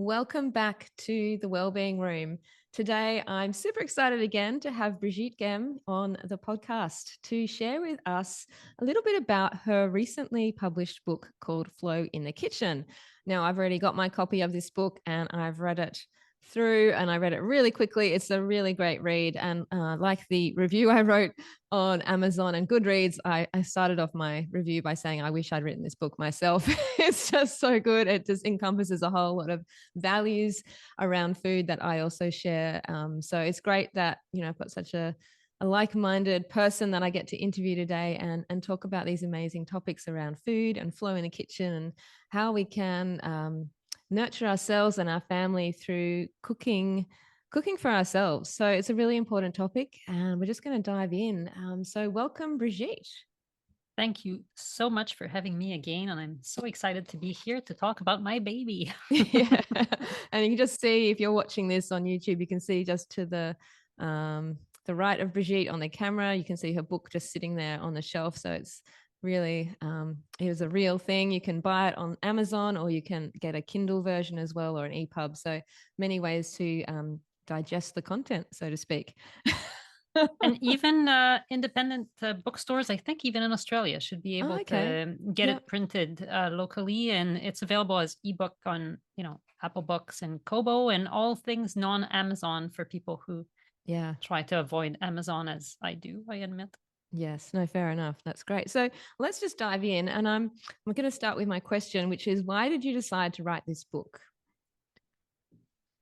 Welcome back to the Wellbeing Room. Today, I'm super excited again to have Brigitte Gemme on the podcast to share with us a little bit about her recently published book called Flow in the Kitchen. Now, I've already got my copy of this book and I've read it through and I read it really quickly. It's a really great read. And like the review I wrote on Amazon and Goodreads, I started off my review by saying, I wish I'd written this book myself. It's just so good. It just encompasses a whole lot of values around food that I also share. So it's great that, I've got such a like-minded person that I get to interview today and talk about these amazing topics around food and flow in the kitchen and how we can nurture ourselves and our family through cooking for ourselves. So it's a really important topic and we're just going to dive in. So welcome, Brigitte. Thank you so much for having me again. And I'm so excited to be here to talk about my baby. Yeah. And you can just see, if you're watching this on YouTube, you can see just to the right of Brigitte on the camera, you can see her book just sitting there on the shelf. So it's really, it was a real thing. You can buy it on Amazon or you can get a Kindle version as well or an EPUB. So many ways to digest the content, so to speak. And even independent bookstores, I think even in Australia, should be Oh, able okay. to get Yep. it printed locally. And it's available as ebook on, Apple Books and Kobo and all things non-Amazon for people who Yeah. try to avoid Amazon, as I do, I admit. Yes, no, fair enough. That's great. So let's just dive in. And I'm going to start with my question, which is, why did you decide to write this book?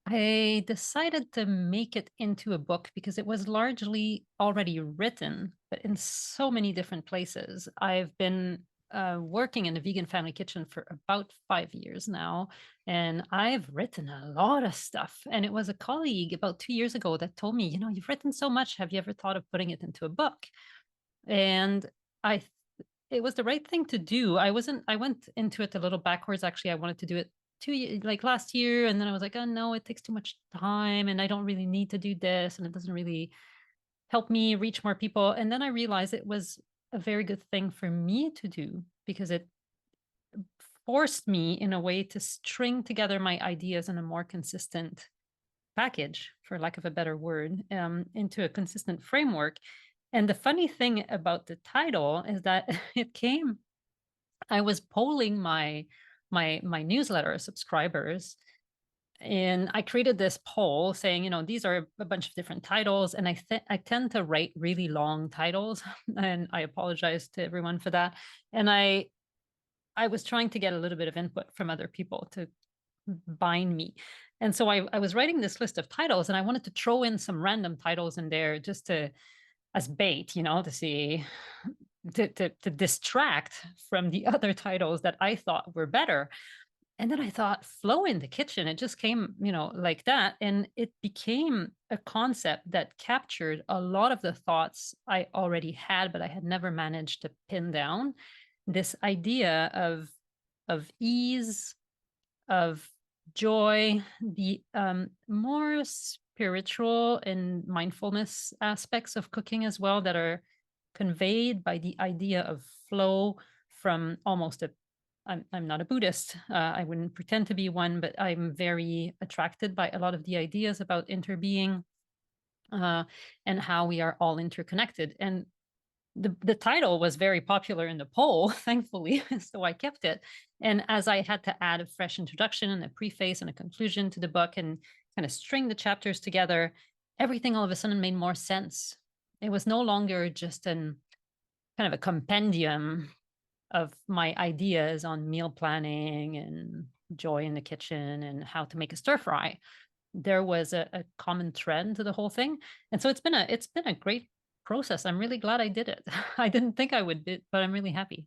I decided to make it into a book because it was largely already written, but in so many different places. I've been working in the vegan family kitchen for about 5 years now, and I've written a lot of stuff. And it was a colleague about 2 years ago that told me, you've written so much. Have you ever thought of putting it into a book? And I it was the right thing to do. I went into it a little backwards. Actually, I wanted to do it like last year. And then I was like, oh no, it takes too much time and I don't really need to do this. And it doesn't really help me reach more people. And then I realized it was a very good thing for me to do because it forced me in a way to string together my ideas in a more consistent package, for lack of a better word, into a consistent framework. And the funny thing about the title is that I was polling my newsletter subscribers, and I created this poll saying, these are a bunch of different titles, and I tend to write really long titles, and I apologize to everyone for that. And I was trying to get a little bit of input from other people to bind me. And so I was writing this list of titles, and I wanted to throw in some random titles in there just to as bait, to see to distract from the other titles that I thought were better. And then I thought, flow in the kitchen. It just came, like that. And it became a concept that captured a lot of the thoughts I already had, but I had never managed to pin down. This idea of ease, of joy, the more spiritual and mindfulness aspects of cooking as well that are conveyed by the idea of flow from almost a I'm not a Buddhist. I wouldn't pretend to be one, but I'm very attracted by a lot of the ideas about interbeing uh, and how we are all interconnected. And the title was very popular in the poll, thankfully, so I kept it. And as I had to add a fresh introduction and a preface and a conclusion to the book and kind of string the chapters together, everything all of a sudden made more sense. It was no longer just an kind of a compendium of my ideas on meal planning and joy in the kitchen and how to make a stir fry. There was a common thread to the whole thing. And so it's been a great process. I'm really glad I did it. I didn't think I would, but I'm really happy.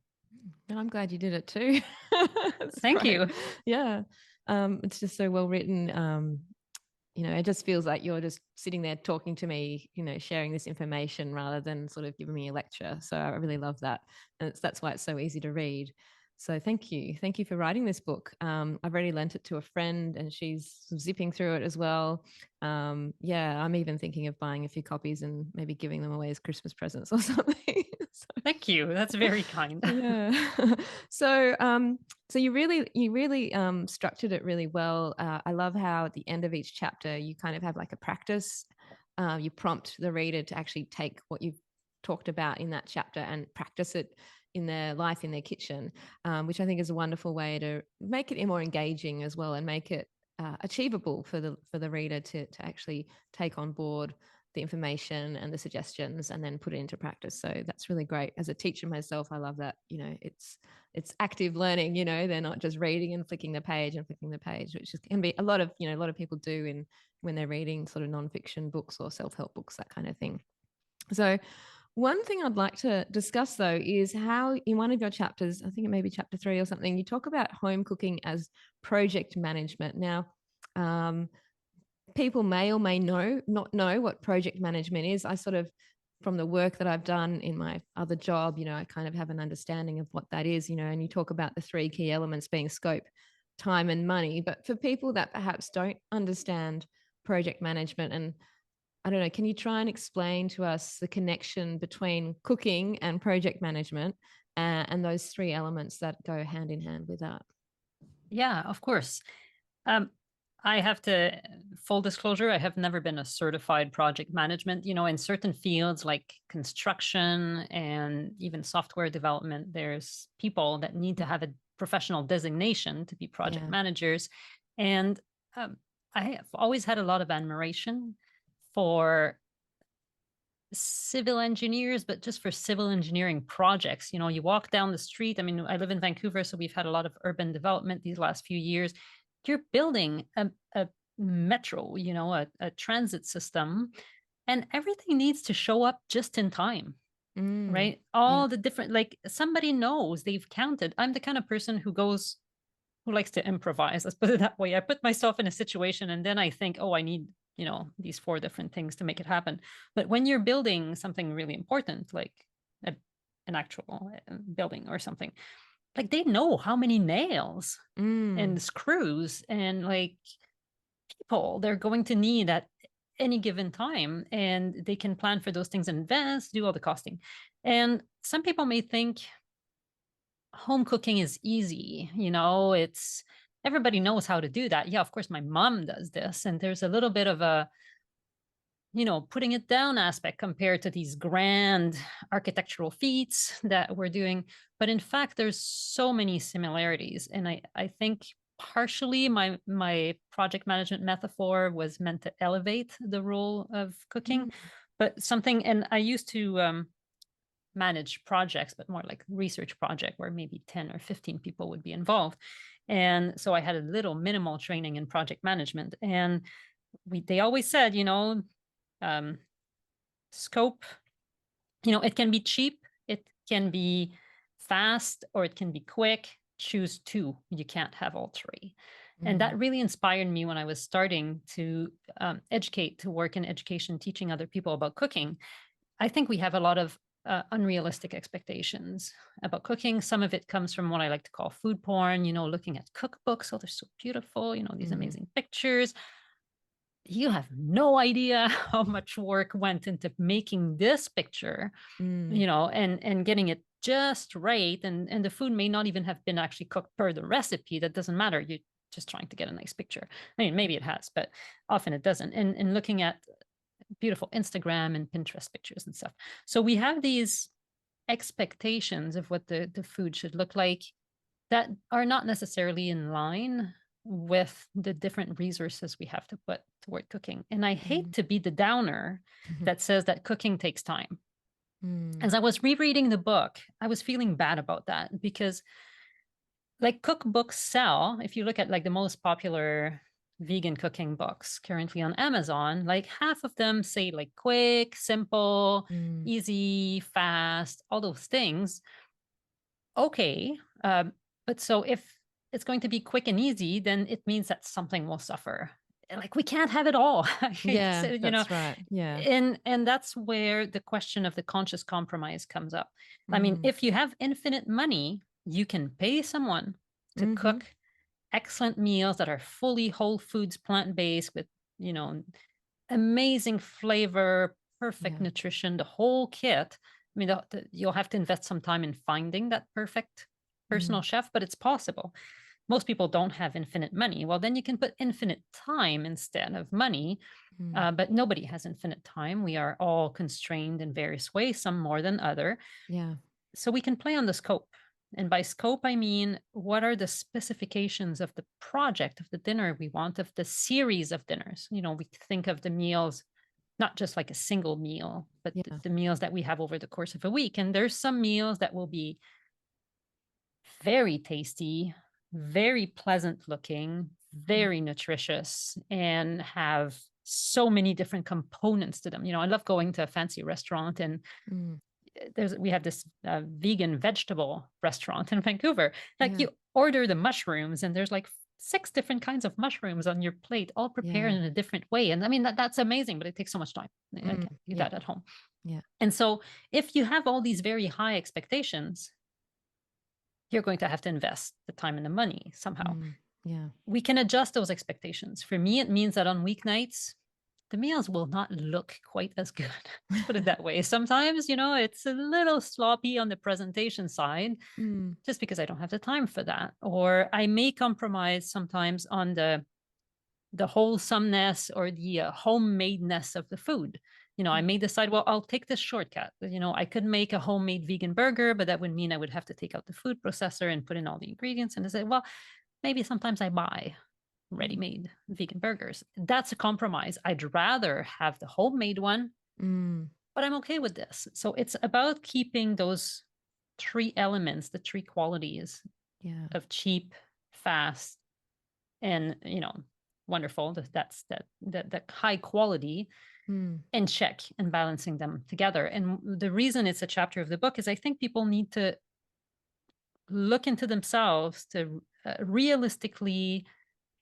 And I'm glad you did it too. It's Thank great. you. Yeah. It's just so well written. It just feels like you're just sitting there talking to me, sharing this information rather than sort of giving me a lecture. So I really love that. And that's why it's so easy to read. So thank you. Thank you for writing this book. I've already lent it to a friend and she's zipping through it as well. Yeah, I'm even thinking of buying a few copies and maybe giving them away as Christmas presents or something. Thank you. That's very kind. Yeah. So, so you really structured it really well. I love how at the end of each chapter you kind of have like a practice. You prompt the reader to actually take what you've talked about in that chapter and practice it in their life in their kitchen, which I think is a wonderful way to make it more engaging as well and make it achievable for the reader to actually take on board the information and the suggestions and then put it into practice. So that's really great. As a teacher myself, I love that. It's active learning. They're not just reading and flicking the page, which can be a lot of people do in when they're reading sort of nonfiction books or self-help books, that kind of thing. So one thing I'd like to discuss though is how in one of your chapters, I think it may be chapter 3 or something, you talk about home cooking as project management. Now, people may or may not know what project management is. I sort of, from the work that I've done in my other job, I kind of have an understanding of what that is, and you talk about the 3 key elements being scope, time, and money. But for people that perhaps don't understand project management, and I don't know, can you try and explain to us the connection between cooking and project management and those 3 elements that go hand in hand with that? Yeah, of course. Um, I have to, full disclosure, I have never been a certified project management. In certain fields like construction and even software development, there's people that need to have a professional designation to be project Yeah. managers. And I have always had a lot of admiration for civil engineers, but just for civil engineering projects. You walk down the street. I mean, I live in Vancouver, so we've had a lot of urban development these last few years. You're building a metro, a transit system, and everything needs to show up just in time, right? Yeah. All the different, like somebody knows, they've counted. I'm the kind of person who likes to improvise. Let's put it that way. I put myself in a situation and then I think, oh, I need, these 4 different things to make it happen. But when you're building something really important, like an actual building or something, like they know how many nails and screws and like people they're going to need at any given time. And they can plan for those things in advance, do all the costing. And some people may think home cooking is easy. It's everybody knows how to do that. Yeah, of course, my mom does this. And there's a little bit of a, putting it down aspect compared to these grand architectural feats that we're doing. But in fact, there's so many similarities. And I think partially my project management metaphor was meant to elevate the role of cooking. But something, and I used to manage projects, but more like research project where maybe 10 or 15 people would be involved. And so I had a little minimal training in project management. And they always said, scope, it can be cheap, it can be fast, or it can be quick. Choose 2. You can't have all 3. And that really inspired me when I was starting to educate, to work in education, teaching other people about cooking. I think we have a lot of unrealistic expectations about cooking. Some of it comes from what I like to call food porn, looking at cookbooks. Oh, they're so beautiful, these amazing pictures. You have no idea how much work went into making this picture, and getting it just right. And the food may not even have been actually cooked per the recipe. That doesn't matter. You're just trying to get a nice picture. I mean, maybe it has, but often it doesn't. And looking at beautiful Instagram and Pinterest pictures and stuff. So we have these expectations of what the food should look like that are not necessarily in line with the different resources we have to put toward cooking. And I hate to be the downer that says that cooking takes time. As I was rereading the book, I was feeling bad about that because like cookbooks sell, if you look at like the most popular vegan cooking books currently on Amazon, like half of them say like quick, simple, easy, fast, all those things. Okay. But so if it's going to be quick and easy, then it means that something will suffer. Like we can't have it all. Yeah, So, that's right. Yeah. and that's where the question of the conscious compromise comes up. I mean, if you have infinite money, you can pay someone to cook excellent meals that are fully whole foods, plant-based with, you know, amazing flavor, perfect nutrition, the whole kit. I mean, you'll have to invest some time in finding that perfect personal chef, but it's possible. Most people don't have infinite money. Well, then you can put infinite time instead of money. But nobody has infinite time. We are all constrained in various ways, some more than other. Yeah. So we can play on the scope. And by scope, I mean, what are the specifications of the project, of the dinner we want, of the series of dinners? We think of the meals, not just like a single meal, but Yeah. the meals that we have over the course of a week. And there's some meals that will be very tasty, very pleasant looking, very nutritious, and have so many different components to them. I love going to a fancy restaurant, and we have this vegan vegetable restaurant in Vancouver. Like, you order the mushrooms, and there's like 6 different kinds of mushrooms on your plate, all prepared in a different way. And I mean, that's amazing, but it takes so much time. I can't do that at home. Yeah. And so if you have all these very high expectations, you're going to have to invest the time and the money somehow. Yeah. We can adjust those expectations. For me, it means that on weeknights, the meals will not look quite as good. Let's put it that way. Sometimes, it's a little sloppy on the presentation side, just because I don't have the time for that. Or I may compromise sometimes on the wholesomeness or the homemadeness of the food. I may decide, well, I'll take this shortcut. I could make a homemade vegan burger, but that would mean I would have to take out the food processor and put in all the ingredients. And I say, well, maybe sometimes I buy ready-made vegan burgers. That's a compromise. I'd rather have the homemade one, but I'm okay with this. So it's about keeping those 3 elements, the 3 qualities of cheap, fast, and wonderful. That's that high quality in check, and balancing them together. And the reason it's a chapter of the book is I think people need to look into themselves to realistically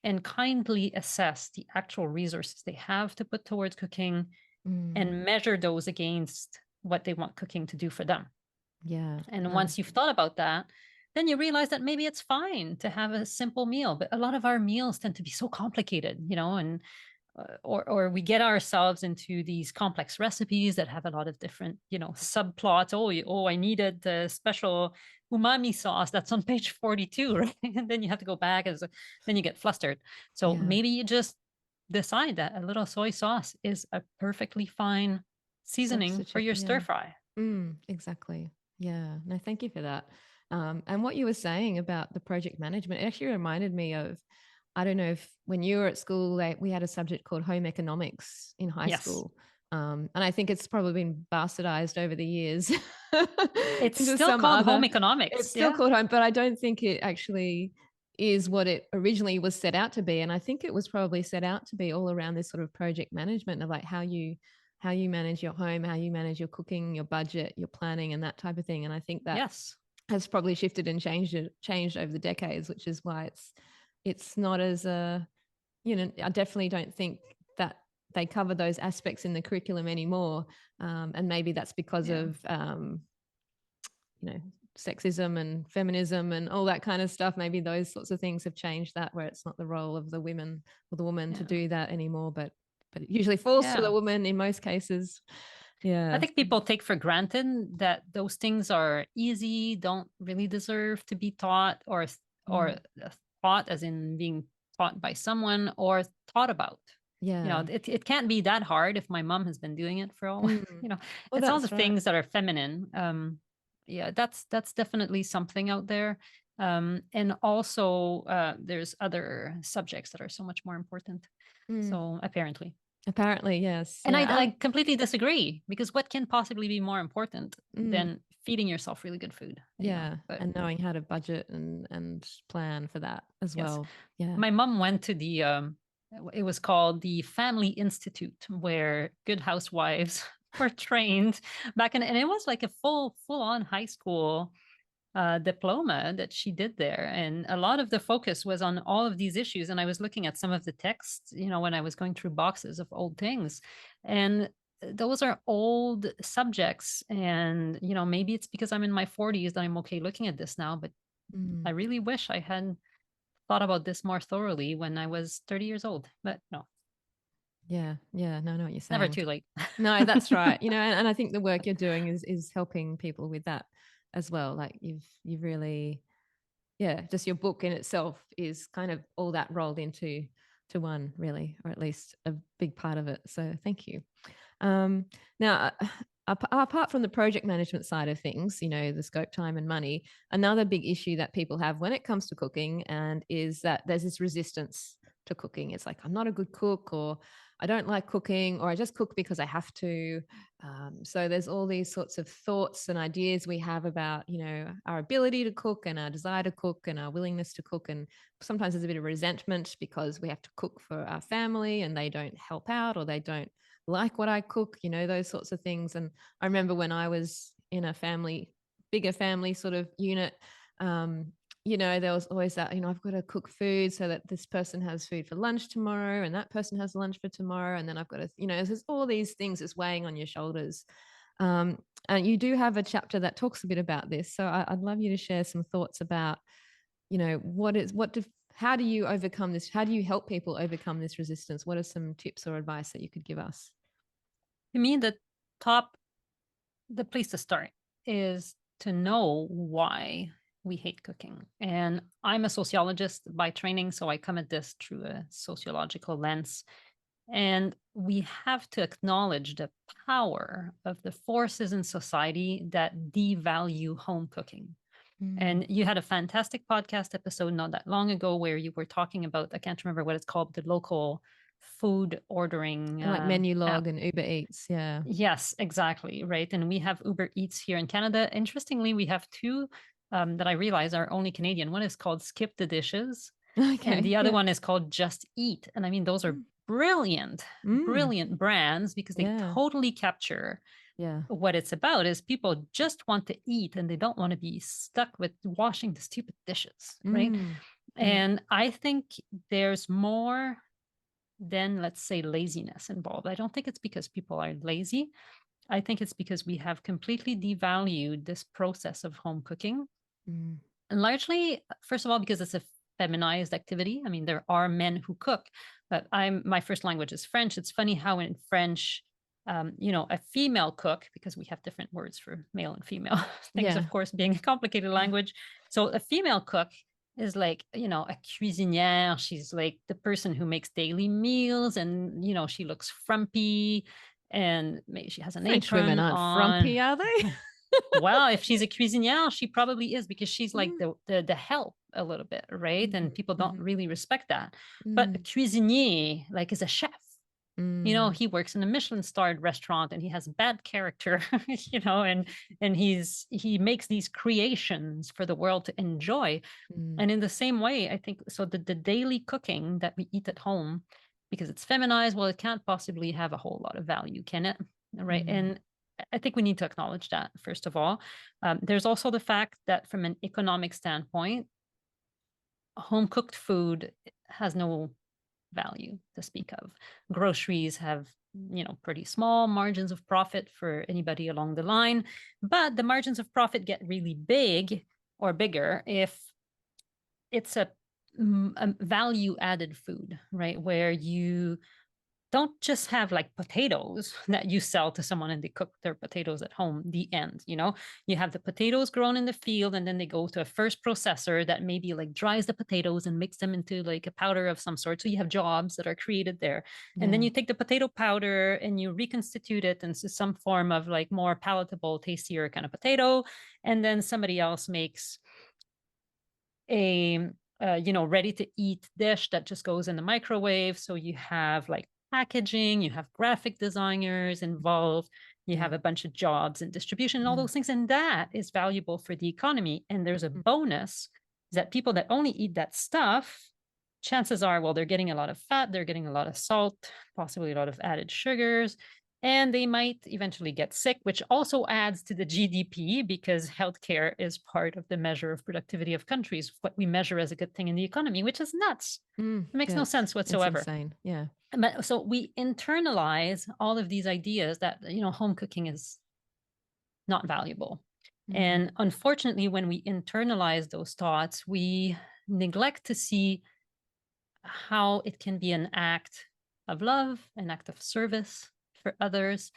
and kindly assess the actual resources they have to put towards cooking, and measure those against what they want cooking to do for them. Yeah. And once you've thought about that, then you realize that maybe it's fine to have a simple meal. But a lot of our meals tend to be so complicated, and or we get ourselves into these complex recipes that have a lot of different, subplots. Oh, I needed the special umami sauce that's on page 42, right? And then you have to go back, then you get flustered. So maybe you just decide that a little soy sauce is a perfectly fine seasoning for your stir fry. Exactly. Yeah. No, thank you for that. And what you were saying about the project management, it actually reminded me of, I don't know if when you were at school, we had a subject called home economics in high school. And I think it's probably been bastardized over the years. It's still called home economics. It's still called home, but I don't think it actually is what it originally was set out to be. And I think it was probably set out to be all around this sort of project management of like how you manage your home, how you manage your cooking, your budget, your planning, and that type of thing. And I think that has probably shifted and changed over the decades, which is why it's not as I definitely don't think that they cover those aspects in the curriculum anymore. And maybe that's because of, sexism and feminism and all that kind of stuff. Maybe those sorts of things have changed that, where it's not the role of the women or the woman to do that anymore, but it usually falls to the woman in most cases. Yeah. I think people take for granted that those things are easy, don't really deserve to be taught, or taught as in being taught by someone or thought about. Yeah. It can't be that hard if my mom has been doing it for all, it's all the things that are feminine. That's definitely something out there. And also there's other subjects that are so much more important. So apparently, yes. And I completely disagree, because what can possibly be more important than feeding yourself really good food? And knowing how to budget and plan for that as well. Yeah. My mom went to it was called the Family Institute, where good housewives were trained back in, and it was like a full on high school diploma that she did there. And a lot of the focus was on all of these issues. And I was looking at some of the texts, when I was going through boxes of old things, and those are old subjects. And, maybe it's because I'm in my 40s that I'm okay looking at this now, but I really wish I had thought about this more thoroughly when I was 30 years old, but no. Yeah. Yeah. No, I know what you're Never saying. too late. No, that's right. And I think the work you're doing is helping people with that as well. Like you've really, yeah, just your book in itself is kind of all that rolled into to one really, or at least a big part of it. So thank you. Now, apart from the project management side of things, the scope, time, and money, another big issue that people have when it comes to cooking and is that there's this resistance to cooking. It's like, I'm not a good cook, or I don't like cooking, or I just cook because I have to. So there's all these sorts of thoughts and ideas we have about, our ability to cook and our desire to cook and our willingness to cook. And sometimes there's a bit of resentment because we have to cook for our family and they don't help out, or they don't like what I cook, those sorts of things. And I remember when I was in a bigger family sort of unit, there was always that, I've got to cook food so that this person has food for lunch tomorrow and that person has lunch for tomorrow. And then I've got to, there's all these things that's weighing on your shoulders. And you do have a chapter that talks a bit about this. So I'd love you to share some thoughts about, how do you overcome this? How do you help people overcome this resistance? What are some tips or advice that you could give us? To me, the place to start is to know why we hate cooking. And I'm a sociologist by training, so I come at this through a sociological lens. And we have to acknowledge the power of the forces in society that devalue home cooking. And you had a fantastic podcast episode not that long ago where you were talking about, I can't remember what it's called, the local food ordering Like Menu app. Log and Uber Eats. Yeah. Yes, exactly. Right. And we have Uber Eats here in Canada. Interestingly, we have two that I realize are only Canadian. One is called Skip the Dishes, and Okay. the other Yeah. one is called Just Eat. And I mean, those are brilliant, Mm. brilliant brands because they Yeah. totally capture Yeah. what it's about is people just want to eat and they don't want to be stuck with washing the stupid dishes, right? Mm. Yeah. And I think there's more than, let's say, laziness involved. I don't think it's because people are lazy. I think it's because we have completely devalued this process of home cooking. Mm. And largely, first of all, because it's a feminized activity. I mean, there are men who cook, but my first language is French. It's funny how in French, a female cook, because we have different words for male and female things, Yeah. of course, being a complicated language. So a female cook is like, a cuisinière. She's like the person who makes daily meals and, she looks frumpy and maybe she has an French women apron aren't on. frumpy, are they? Well, if she's a cuisinière, she probably is because she's like Mm. the help a little bit, right? And people don't Mhm. really respect that. But a Mm. cuisinier, like, is a chef. Mm. He works in a Michelin-starred restaurant and he has bad character, and he makes these creations for the world to enjoy. Mm. And in the same way, I think so the daily cooking that we eat at home, because it's feminized, well, it can't possibly have a whole lot of value, can it? Right. Mm. And I think we need to acknowledge that, first of all. There's also the fact that from an economic standpoint, home cooked food has no value to speak of. Groceries have, pretty small margins of profit for anybody along the line, but the margins of profit get really big or bigger if it's a value added food, right? Where you don't just have like potatoes that you sell to someone and they cook their potatoes at home, the end. You have the potatoes grown in the field and then they go to a first processor that maybe like dries the potatoes and makes them into like a powder of some sort. So you have jobs that are created there. And then Yeah. you take the potato powder and you reconstitute it into some form of like more palatable, tastier kind of potato. And then somebody else makes a ready to eat dish that just goes in the microwave. So you have like packaging, you have graphic designers involved, you Yeah. have a bunch of jobs and distribution and all Yeah. those things, and that is valuable for the economy. And there's a Mm. bonus that people that only eat that stuff, chances are, well, they're getting a lot of fat, they're getting a lot of salt, possibly a lot of added sugars, and they might eventually get sick, which also adds to the GDP because healthcare is part of the measure of productivity of countries, what we measure as a good thing in the economy, which is nuts. Mm. It makes Yeah. no sense It's whatsoever. insane. Yeah. But so we internalize all of these ideas that, home cooking is not valuable. Mm. And unfortunately, when we internalize those thoughts, we neglect to see how it can be an act of love, an act of service for others.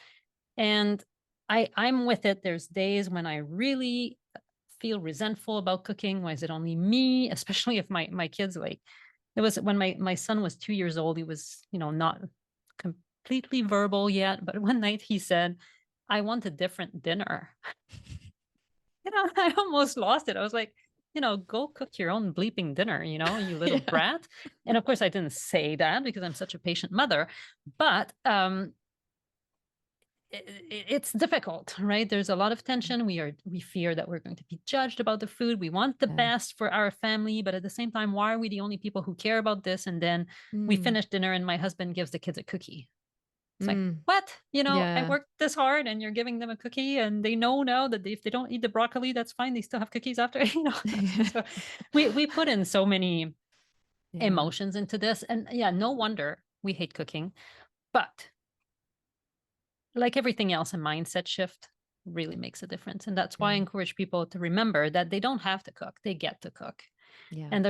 And I'm with it. There's days when I really feel resentful about cooking. Why is it only me? Especially if my kids, like, it was when my son was 2 years old, he was, not completely verbal yet. But one night he said, I want a different dinner. I almost lost it. I was like, go cook your own bleeping dinner, you little Yeah. brat. And of course, I didn't say that because I'm such a patient mother. But it's difficult, right? There's a lot of tension. We fear that we're going to be judged about the food. We want the Yeah. best for our family, but at the same time, why are we the only people who care about this? And then we finish dinner and my husband gives the kids a cookie. It's like, what? I Yeah. worked this hard and you're giving them a cookie, and they know now that if they don't eat the broccoli, that's fine. They still have cookies after, So we put in so many Yeah. emotions into this. And yeah, no wonder we hate cooking. But like everything else, a mindset shift really makes a difference. And that's why I Yeah. encourage people to remember that they don't have to cook, they get to cook. Yeah. And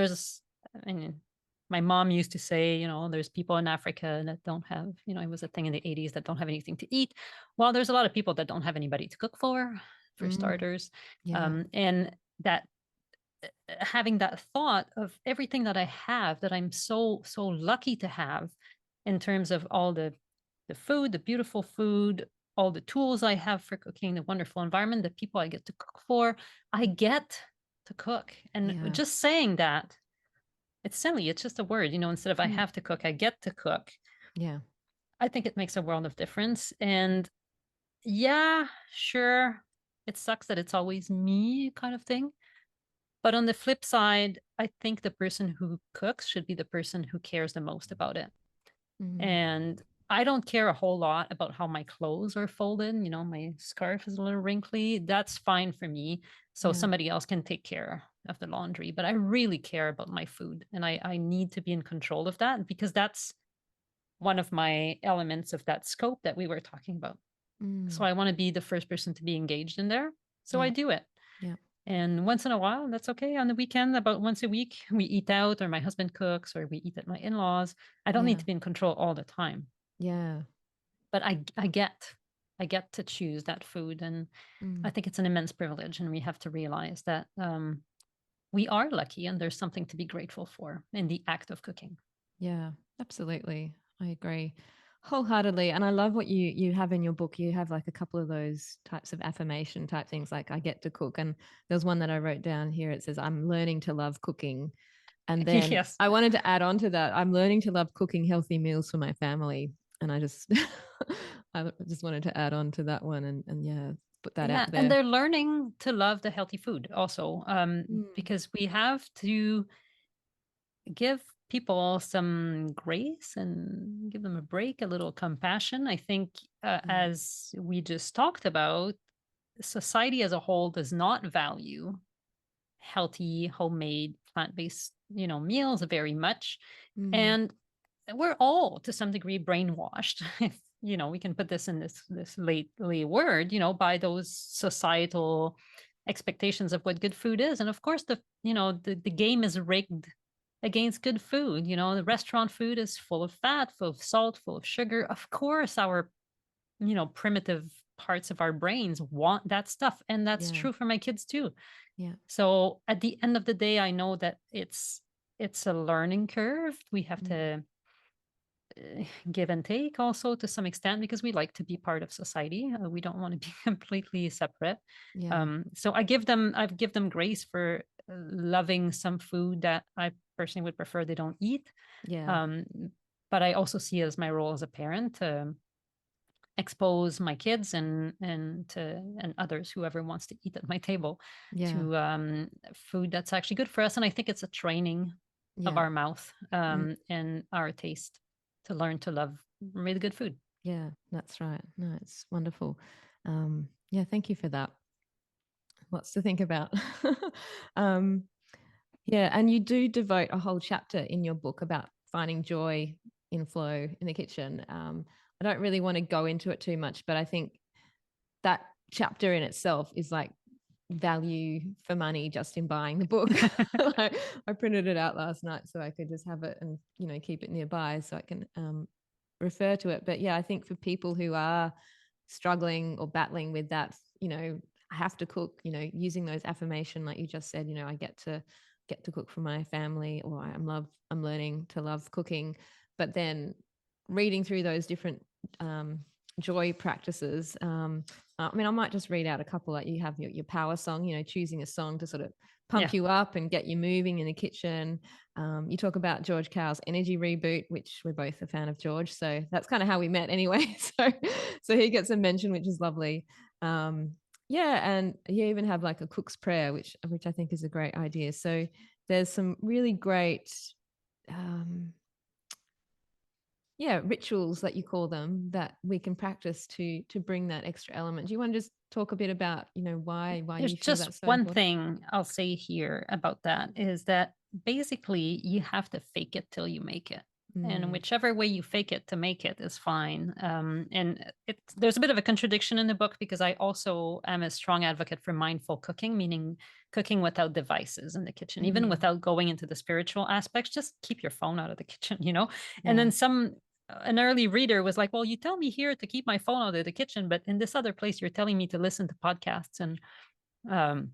my mom used to say, there's people in Africa that don't have, it was a thing in the 80s, that don't have anything to eat. Well, there's a lot of people that don't have anybody to cook for starters. Yeah. And that having that thought of everything that I have, that I'm so, so lucky to have, in terms of all the food, the beautiful food, all the tools I have for cooking, the wonderful environment, the people I get to cook for. I get to cook. And Yeah. just saying that, it's silly. It's just a word, instead of I Mm. have to cook, I get to cook. Yeah. I think it makes a world of difference. And yeah, sure, it sucks that it's always me kind of thing. But on the flip side, I think the person who cooks should be the person who cares the most about it. Mm. And I don't care a whole lot about how my clothes are folded. My scarf is a little wrinkly. That's fine for me. So Yeah. somebody else can take care of the laundry. But I really care about my food. And I need to be in control of that, because that's one of my elements of that scope that we were talking about. So Mm. I want to be the first person to be engaged in there. So I Yeah. do it. Yeah. And once in a while, that's okay. On the weekend, about once a week, we eat out, or my husband cooks, or we eat at my in laws. I don't need Yeah. to be in control all the time, Yeah. but I get to choose that food. And I Mm. think it's an immense privilege. And we have to realize that we are lucky, and there's something to be grateful for in the act of cooking. Yeah. Absolutely. I agree wholeheartedly. And I love what you have in your book. You have like a couple of those types of affirmation type things, like I get to cook. And there's one that I wrote down here. It says, I'm learning to love cooking. And then Yes. I wanted to add on to that. I'm learning to love cooking healthy meals for my family. And I just I just wanted to add on to that one, and yeah, put that Yeah. out And there. they're learning to love the healthy food also, Mm. because we have to give people some grace and give them a break, a little compassion. I think, Yeah. as we just talked about, society as a whole does not value healthy, homemade, plant-based, meals very much. Mm. And we're all to some degree brainwashed, if we can put this in this lately word, by those societal expectations of what good food is. And of course, the game is rigged against good food. The restaurant food is full of fat, full of salt, full of sugar. Of course, our primitive parts of our brains want that stuff, and that's Yeah. true for my kids too. Yeah. So at the end of the day, I know that it's a learning curve. We have Mm. to give and take also to some extent, because we like to be part of society. We don't want to be completely separate. Yeah. So I've give them grace for loving some food that I personally would prefer they don't eat. Yeah. Um, but I also see it as my role as a parent to expose my kids and others, whoever wants to eat at my table, Yeah. to food that's actually good for us. And I think it's a training of Yeah. our mouth, Mm. and our taste, to learn to love really good food. Yeah. That's right. No, it's wonderful. Yeah, thank you for that. Lots to think about. um, yeah, and you do devote a whole chapter in your book about finding joy in flow in the kitchen. I don't really want to go into it too much, but I think that chapter in itself is like value for money just in buying the book. I printed it out last night so I could just have it and keep it nearby so I can refer to it. But yeah, I think for people who are struggling or battling with that, I have to cook, using those affirmation, like you just said, I get to cook for my family, or I'm learning to love cooking. But then reading through those different joy practices, I mean, I might just read out a couple. Like you have your power song, choosing a song to sort of pump you up and get you moving in the kitchen. You talk about George Carl's Energy Reboot, which we're both a fan of George, so that's kind of how we met anyway. So he gets a mention, which is lovely. Yeah, and you even have like a cook's prayer, which I think is a great idea. So there's some really great um, rituals that you call them that we can practice to bring that extra element. Do you want to just talk a bit about why There's you feel just that's so one important? thing I'll say here about that is that basically you have to fake it till you make it. And Mm, whichever way you fake it to make it is fine. And there's a bit of a contradiction in the book because I also am a strong advocate for mindful cooking, meaning cooking without devices in the kitchen, even mm, without going into the spiritual aspects. Just keep your phone out of the kitchen, you know? And yeah. then an early reader was like, well, you tell me here to keep my phone out of the kitchen, but in this other place, you're telling me to listen to podcasts and um,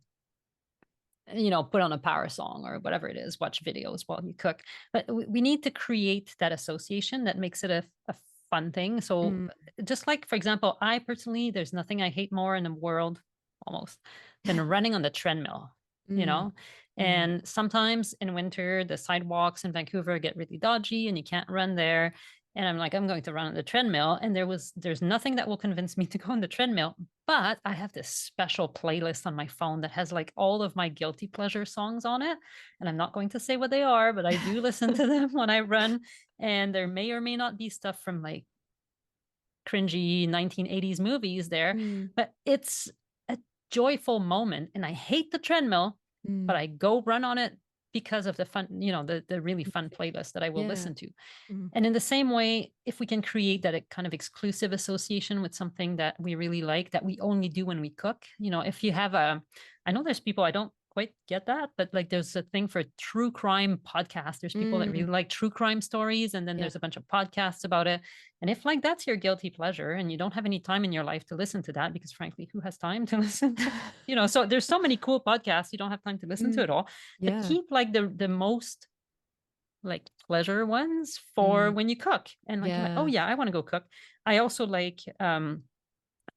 put on a power song or whatever it is, watch videos while you cook. But we need to create that association that makes it a fun thing. So, Mm, just like, for example, I personally, there's nothing I hate more in the world almost than running on the treadmill, you mm, know? mm, And sometimes in winter, the sidewalks in Vancouver get really dodgy and you can't run there. And I'm like, I'm going to run on the treadmill. And there's nothing that will convince me to go on the treadmill. But I have this special playlist on my phone that has like all of my guilty pleasure songs on it. And I'm not going to say what they are, but I do listen to them when I run. And there may or may not be stuff from like cringy 1980s movies there, mm, but it's a joyful moment. And I hate the treadmill, but mm, I go run on it because of the fun, the really fun playlist that I will yeah. listen to. Mm, And in the same way, if we can create that kind of exclusive association with something that we really like, that we only do when we cook, if you have I know there's people, I don't quite get that, but like there's a thing for true crime podcast. There's people that really mm, like true crime stories, and then yeah. there's a bunch of podcasts about it. And if like that's your guilty pleasure and you don't have any time in your life to listen to that, because frankly, who has time to listen to, so there's so many cool podcasts, you don't have time to listen to Mm, it all, but yeah. keep like the most like pleasure ones for Mm, when you cook and like you're like, oh yeah. yeah, I want to go cook. I also like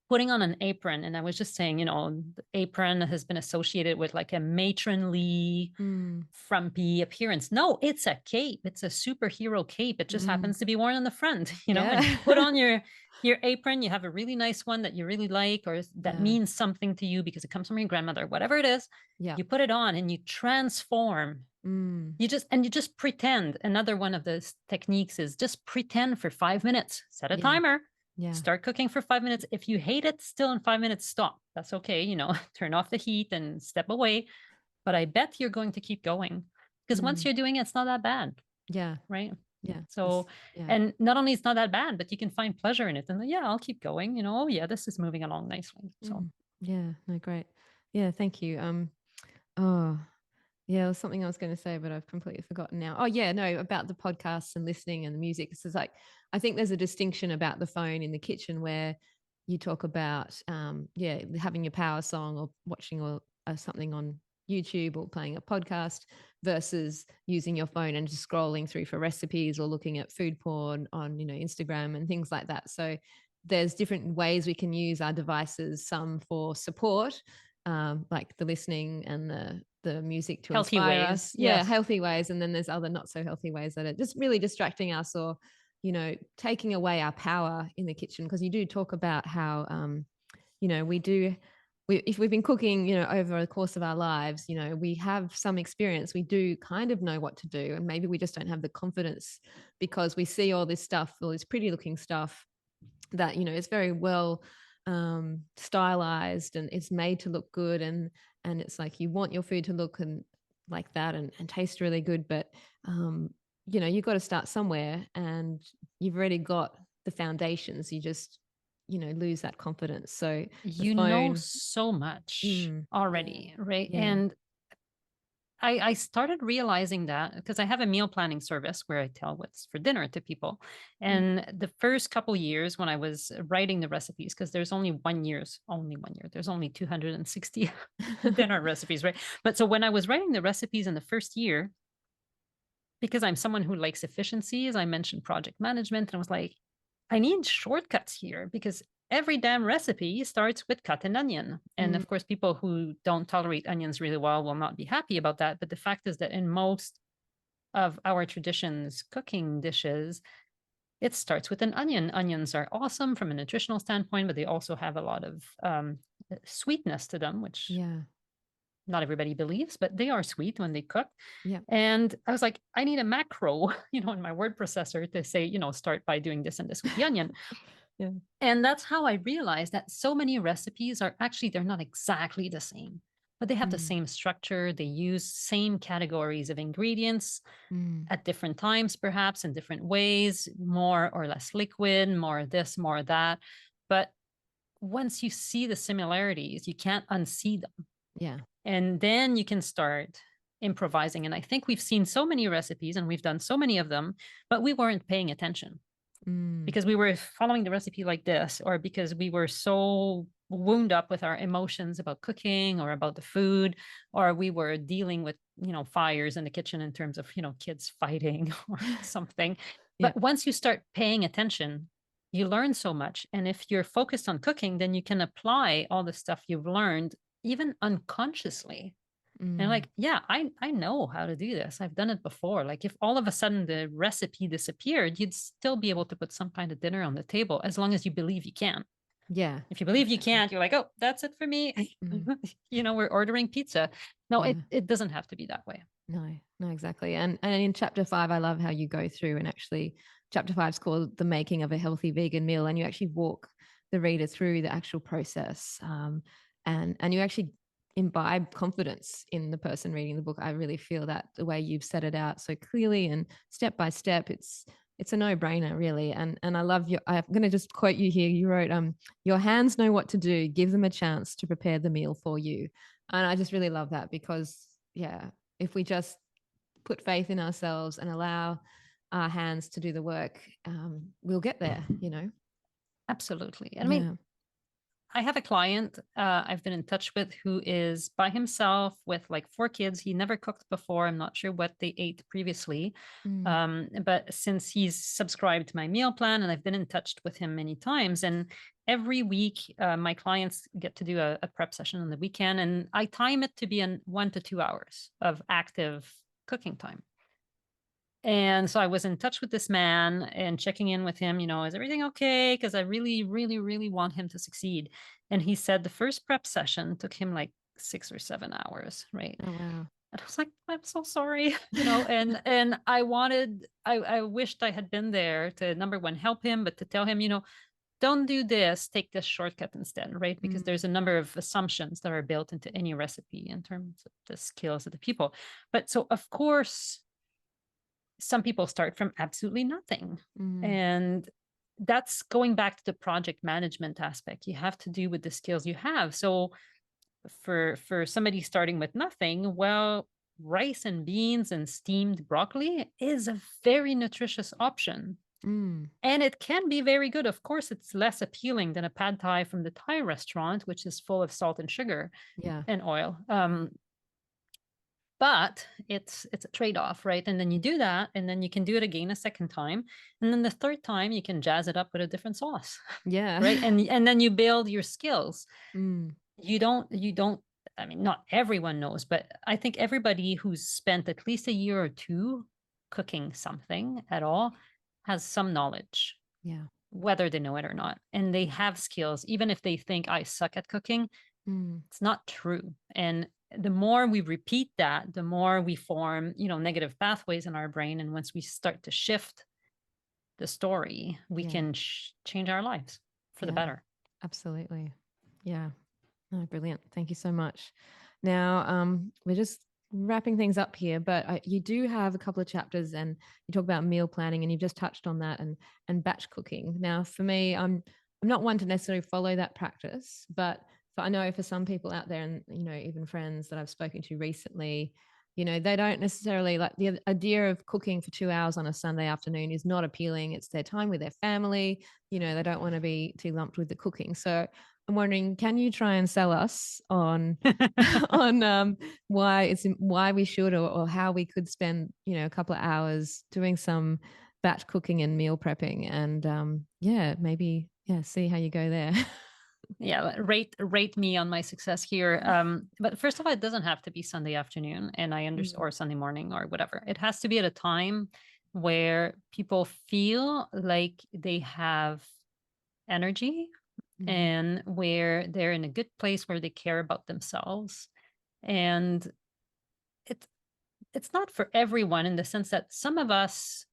putting on an apron. And I was just saying, the apron has been associated with like a matronly Mm, frumpy appearance. No, it's a cape. It's a superhero cape. It just mm, happens to be worn on the front, and you yeah. put on your apron, you have a really nice one that you really like or that Yeah. means something to you because it comes from your grandmother, whatever it is. Yeah. You put it on and you transform. Mm, You just pretend. Another one of those techniques is just pretend for 5 minutes. Set a yeah. timer. Yeah. Start cooking for 5 minutes. If you hate it still in 5 minutes, stop. That's okay. Turn off the heat and step away. But I bet you're going to keep going because once Mm, you're doing it, it's not that bad, yeah. right? Yeah. So, Yeah. and not only it's not that bad, but you can find pleasure in it. And yeah, I'll keep going. Oh yeah, this is moving along nicely. So Mm, yeah. No, great. Yeah. Thank you. Oh, yeah, there was something I was going to say, but I've completely forgotten now. Oh, yeah, no, about the podcasts and listening and the music. It's just like, I think there's a distinction about the phone in the kitchen where you talk about, having your power song or watching or something on YouTube or playing a podcast versus using your phone and just scrolling through for recipes or looking at food porn on, Instagram and things like that. So there's different ways we can use our devices, some for support, like the listening and the music to healthy inspire ways. us. Yeah, Yes. healthy ways. And then there's other not so healthy ways that are just really distracting us or, taking away our power in the kitchen. Because you do talk about how, if we've been cooking, over the course of our lives, we have some experience. We do kind of know what to do. And maybe we just don't have the confidence because we see all this stuff, all this pretty looking stuff that is very well stylized and it's made to look good, and it's like you want your food to look and like that and taste really good, but you've got to start somewhere, and you've already got the foundations. You just lose that confidence. So the You know phone. so much Mm, yeah, already, right? yeah. And I started realizing that because I have a meal planning service where I tell what's for dinner to people. Mm. And the first couple years when I was writing the recipes, because there's only 1 year, there's only 260 dinner recipes, right? But so when I was writing the recipes in the first year, because I'm someone who likes efficiency, as I mentioned project management, and I was like, I need shortcuts here because every damn recipe starts with cut an onion. And Mm. of course, people who don't tolerate onions really well will not be happy about that. But the fact is that in most of our traditions, cooking dishes, it starts with an onion. Onions are awesome from a nutritional standpoint, but they also have a lot of sweetness to them, which Yeah. not everybody believes, but they are sweet when they cook. Yeah. And I was like, I need a macro, in my word processor to say, start by doing this and this with the onion. Yeah. And that's how I realized that so many recipes are actually, they're not exactly the same, but they have the Mm. same structure. They use same categories of ingredients Mm. at different times, perhaps in different ways, more or less liquid, more this, more that. But once you see the similarities, you can't unsee them. Yeah. And then you can start improvising. And I think we've seen so many recipes and we've done so many of them, but we weren't paying attention Mm. because we were following the recipe like this, or because we were so wound up with our emotions about cooking or about the food, or we were dealing with, fires in the kitchen in terms of, kids fighting or something. Yeah. But once you start paying attention, you learn so much. And if you're focused on cooking, then you can apply all the stuff you've learned even unconsciously. And Mm. like, yeah, I know how to do this. I've done it before. Like if all of a sudden the recipe disappeared, you'd still be able to put some kind of dinner on the table as long as you believe you can. Yeah. If you believe you Exactly. can't, you're like, oh, that's it for me. Mm. We're ordering pizza. No, it, Yeah. it doesn't have to be that way. No, no, exactly. And in chapter 5, I love how you go through, and actually chapter 5 is called The Making of a Healthy Vegan Meal. And you actually walk the reader through the actual process. And you actually imbibe confidence in the person reading the book. I really feel that the way you've set it out so clearly and step by step, it's a no-brainer, really. And I love your, I'm going to just quote you here. You wrote, your hands know what to do. Give them a chance to prepare the meal for you. And I just really love that because, yeah, if we just put faith in ourselves and allow our hands to do the work, we'll get there. Absolutely. And I mean, Yeah. I have a client I've been in touch with who is by himself with like 4 kids. He never cooked before. I'm not sure what they ate previously. Mm. But since he's subscribed to my meal plan and I've been in touch with him many times, and every week my clients get to do a prep session on the weekend, and I time it to be in 1 to 2 hours of active cooking time. And so I was in touch with this man and checking in with him, is everything okay? Because I really, really, really want him to succeed. And he said the first prep session took him like 6 or 7 hours, right? Oh, wow. And I was like, I'm so sorry, and I wished I had been there to number one, help him, but to tell him, don't do this, take this shortcut instead, right? Because Mm. there's a number of assumptions that are built into any recipe in terms of the skills of the people. But so, of course, some people start from absolutely nothing. Mm. And that's going back to the project management aspect. You have to do with the skills you have. So for somebody starting with nothing, well, rice and beans and steamed broccoli is a very nutritious option. Mm. And it can be very good. Of course, it's less appealing than a pad thai from the Thai restaurant, which is full of salt and sugar Yeah. and oil. But it's a trade-off, right? And then you do that, and then you can do it again a second time, and then the third time you can jazz it up with a different sauce, Yeah. right? And then you build your skills. Mm. You don't, I mean, not everyone knows, but I think everybody who's spent at least a year or two cooking something at all has some knowledge, Yeah. whether they know it or not, and they have skills. Even if they think I suck at cooking, Mm. it's not true. And the more we repeat that, the more we form, negative pathways in our brain. And once we start to shift the story, we Yeah. can change our lives for the Yeah. better. Absolutely. Yeah. Oh, brilliant. Thank you so much. Now, we're just wrapping things up here, but you do have a couple of chapters, and you talk about meal planning, and you've just touched on that, and batch cooking. Now, for me, I'm not one to necessarily follow that practice, but I know for some people out there, and even friends that I've spoken to recently, They don't necessarily like the idea of cooking for 2 hours on a Sunday afternoon is not appealing. It's their time with their family. They don't want to be too lumped with the cooking. So I'm wondering, can you try and sell us on on why we should or how we could spend a couple of hours doing some batch cooking and meal prepping and maybe see how you go there. Yeah, rate me on my success here. But first of all, it doesn't have to be Sunday afternoon, and I understand, or Sunday morning, or whatever. It has to be at a time where people feel like they have energy and where they're in a good place where they care about themselves. And it's not for everyone, in the sense that some of us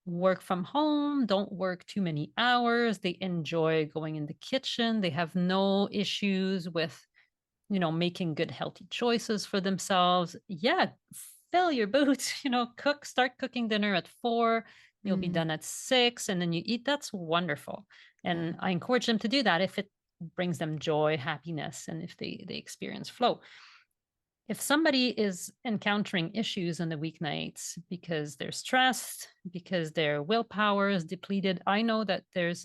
work from home, don't work too many hours. They enjoy going in the kitchen. They have no issues with, making good, healthy choices for themselves. Yeah, fill your boots, start cooking dinner at 4. You'll be done at 6, and then you eat. That's wonderful. And I encourage them to do that if it brings them joy, happiness, and if they experience flow. If somebody is encountering issues on the weeknights because they're stressed, because their willpower is depleted, I know that there's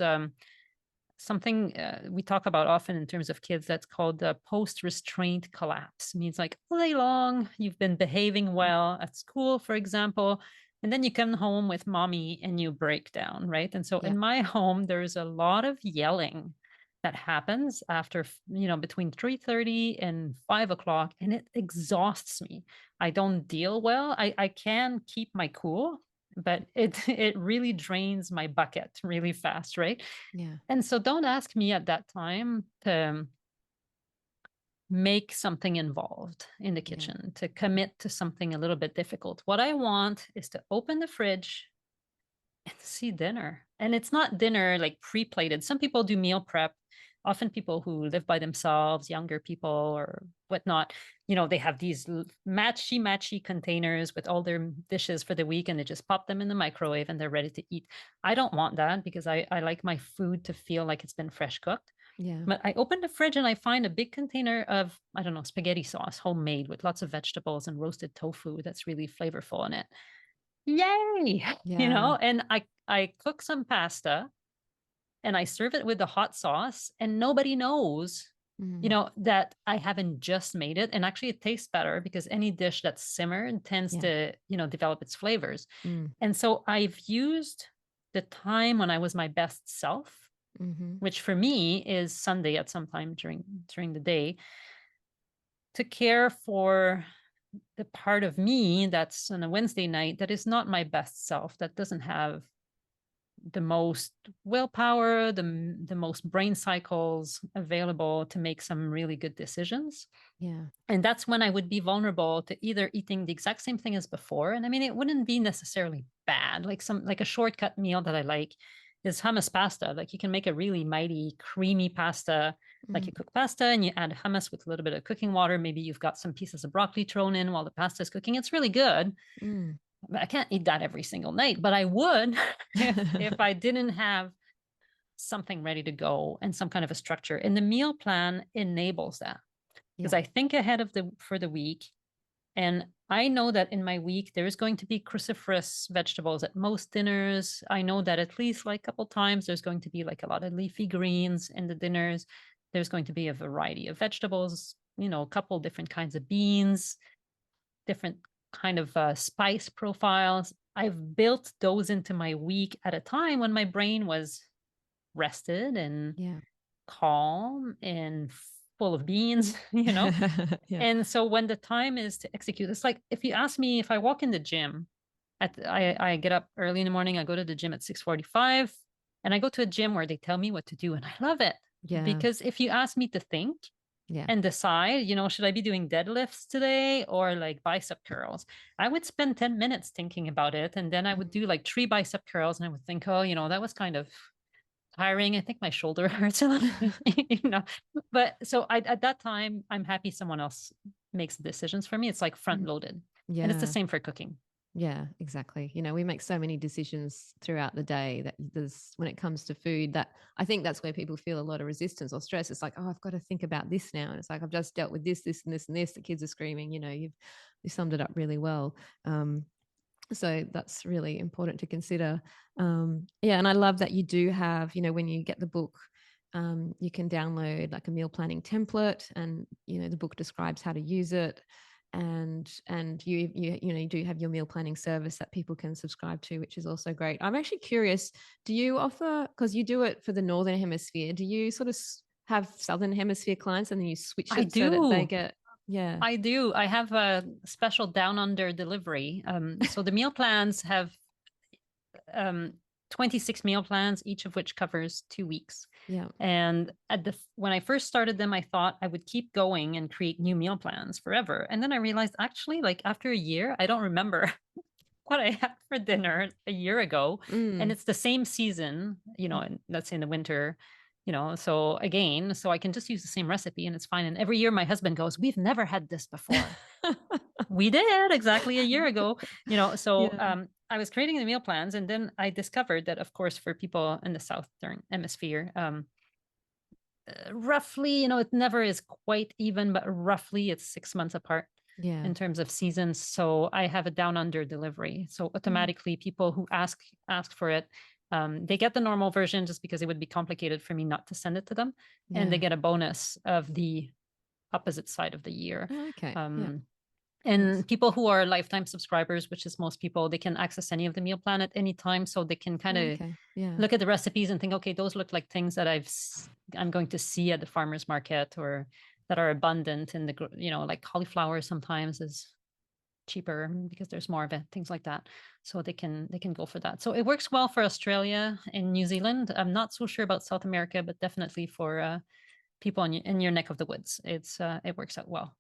something we talk about often in terms of kids that's called the post-restraint collapse. It means like all day long, you've been behaving well at school, for example, and then you come home with mommy and you break down, right? And so in my home, there's a lot of yelling that happens after, between 3:30 and 5 o'clock, and it exhausts me. I don't deal well. I can keep my cool, but it really drains my bucket really fast, right? Yeah. And so don't ask me at that time to make something involved in the kitchen, to commit to something a little bit difficult. What I want is to open the fridge and see dinner. And it's not dinner like pre-plated. Some people do meal prep. Often people who live by themselves, younger people or whatnot, they have these matchy containers with all their dishes for the week, and they just pop them in the microwave and they're ready to eat. I don't want that, because I like my food to feel like it's been fresh cooked. Yeah. But I open the fridge and I find a big container of, I don't know, spaghetti sauce, homemade, with lots of vegetables and roasted tofu that's really flavorful in it. Yay! Yeah. And I cook some pasta and I serve it with the hot sauce, and nobody knows, that I haven't just made it. And actually it tastes better, because any dish that's simmered tends to, develop its flavors. And so I've used the time when I was my best self, which for me is Sunday at some time during the day, to care for the part of me that's on a Wednesday night that is not my best self, that doesn't have the most willpower, the most brain cycles available to make some really good decisions. Yeah. And that's when I would be vulnerable to either eating the exact same thing as before. And I mean, it wouldn't be necessarily bad. Like a shortcut meal that I like is hummus pasta. Like you can make a really mighty creamy pasta. Like you cook pasta and you add hummus with a little bit of cooking water. Maybe you've got some pieces of broccoli thrown in while the pasta is cooking. It's really good. But I can't eat that every single night, but I would if I didn't have something ready to go and some kind of a structure. And the meal plan enables that, because I think ahead for the week. And I know that in my week, there is going to be cruciferous vegetables at most dinners. I know that at least like a couple times, there's going to be like a lot of leafy greens in the dinners. There's going to be a variety of vegetables, a couple different kinds of beans, different kind of spice profiles. I've built those into my week at a time when my brain was rested and calm and full of beans, And so when the time is to execute, it's like if you ask me, if I walk in the gym, I get up early in the morning, I go to the gym at 6:45, and I go to a gym where they tell me what to do, and I love it. Because if you ask me to think and decide, should I be doing deadlifts today or like bicep curls, I would spend 10 minutes thinking about it. And then I would do like 3 bicep curls, and I would think, oh, that was kind of tiring. I think my shoulder hurts a little, But so at that time, I'm happy someone else makes the decisions for me. It's like front loaded. And it's the same for cooking. Yeah, exactly. We make so many decisions throughout the day that when it comes to food, that I think that's where people feel a lot of resistance or stress. It's like, oh, I've got to think about this now. And it's like, I've just dealt with this, this, and this, and this. The kids are screaming, you summed it up really well. So that's really important to consider. Yeah. And I love that you do have, when you get the book, you can download like a meal planning template, and the book describes how to use it, and you do have your meal planning service that people can subscribe to, which is also great. I'm actually curious, do you offer, because you do it for the northern hemisphere, do you sort of have southern hemisphere clients and then you switch I it so that they do. get, yeah. I do. I have a special down under delivery. So the meal plans have um, 26 meal plans, each of which covers 2 weeks. Yeah. And when I first started them, I thought I would keep going and create new meal plans forever. And then I realized actually, like after a year, I don't remember what I had for dinner a year ago. And it's the same season, and let's say in the winter, so again, so I can just use the same recipe and it's fine. And every year my husband goes, we've never had this before. We did exactly a year ago, so Yeah. I was creating the meal plans, and then I discovered that, of course, for people in the southern hemisphere, roughly, it never is quite even, but roughly it's 6 months apart Yeah. in terms of seasons. So I have a down under delivery. So automatically people who ask for it, they get the normal version just because it would be complicated for me not to send it to them. Yeah. And they get a bonus of the opposite side of the year. Oh, okay. Yeah. And Nice. people who are lifetime subscribers, which is most people, they can access any of the meal plan at any time. So they can kind of Okay. Yeah. look at the recipes and think, okay, those look like things that I'm going to see at the farmer's market, or that are abundant in the, like cauliflower sometimes is cheaper because there's more of it, things like that. So they can go for that. So it works well for Australia and New Zealand. I'm not so sure about South America, but definitely for people in your neck of the woods, it works out well.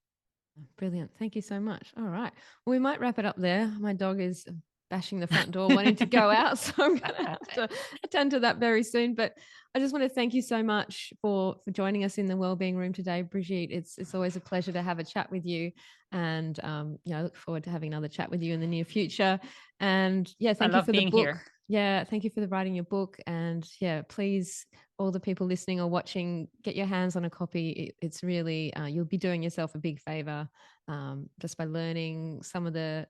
Brilliant. Thank you so much. All right. Well, we might wrap it up there. My dog is bashing the front door wanting to go out, so I'm going to have to attend to that very soon. But I just want to thank you so much for joining us in the Wellbeing Room today, Brigitte. It's always a pleasure to have a chat with you, and I look forward to having another chat with you in the near future. And yeah, thank you for the book. Here. Yeah, thank you for writing your book. And yeah, please, all the people listening or watching, get your hands on a copy. It's really, you'll be doing yourself a big favor just by learning some of the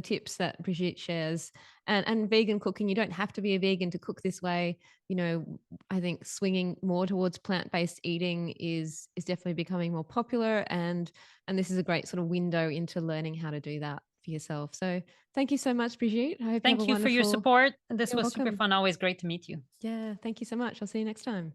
tips that Brigitte shares. And vegan cooking, you don't have to be a vegan to cook this way. I think swinging more towards plant-based eating is definitely becoming more popular, and this is a great sort of window into learning how to do that for yourself. So thank you so much, Brigitte. I hope Thank you for your support. This was super fun. Always great to meet you. Yeah, thank you so much. I'll see you next time.